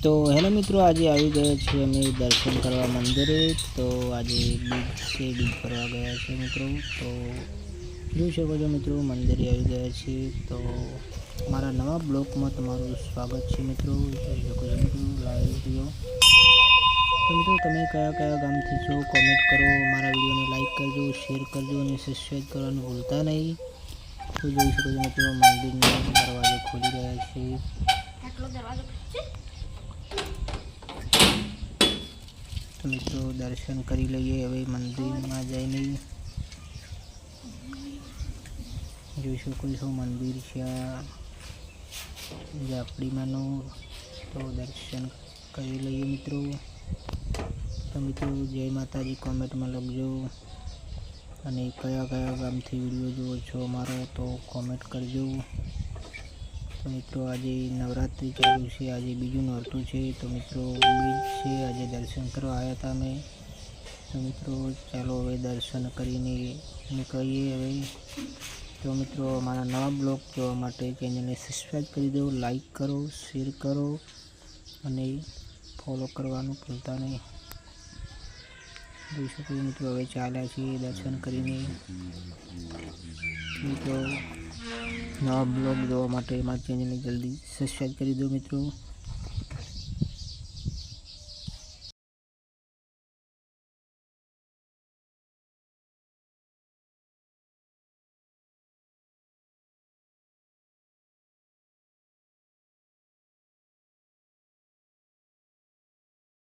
तो हेलो मित्रों, आज આવી ગયા છીએ અમે દર્શન કરવા મંદિરે। તો આજે બીજ કરવા ગયા છે મિત્રો। તો જોઈ શકો છો મિત્રો, મંદિરે આવી ગયા છીએ। તો મારા નવા બ્લોગમાં તમારું સ્વાગત છે મિત્રો। જોઈ શકો છો મિત્રો લાઈવ વિડીયો। તો મિત્રો તમે કયા કયા ગામથી છો કોમેન્ટ કરો, મારા વિડીયોને લાઈક કરજો, શેર કરજો અને સબસ્ક્રાઈબ કરવાનું ભૂલતા નહીં। તો જોઈ શકો છો મિત્રો, મંદિરનો દરવાજો ખોલી રહ્યા છે। તો મિત્રો દર્શન કરી લઈએ હવે મંદિરમાં જઈને। જોઈ શકો છો મંદિર છે ઝાપડીમાંનું। તો દર્શન કરી લઈએ મિત્રો। તો મિત્રો જય માતાજી કોમેન્ટમાં લખજો, અને કયા કયા ગામથી વિડીયો જુઓ છો મારો તો કોમેન્ટ કરજો। તો મિત્રો આજે નવરાત્રિ ચાલુ છે, આજે બીજું નોરતું છે। તો મિત્રો બીજ છે, આજે દર્શન કરવા આવ્યા હતા અમે। તો મિત્રો ચાલો હવે દર્શન કરીને નીકળીએ હવે। તો મિત્રો મારા નવા બ્લોગ જોવા માટે ચેનલને સબસ્ક્રાઈબ કરી દો, લાઈક કરો, શેર કરો અને ફોલો કરવાનું ભૂલતા નહીં। જોઈ શકો મિત્રો હવે ચાલ્યા છીએ દર્શન કરીને। મિત્રો નવા બ્લોગ જોવા માટે મારી ચેનલને જલ્દી સબસ્ક્રાઈબ કરી દો મિત્રો।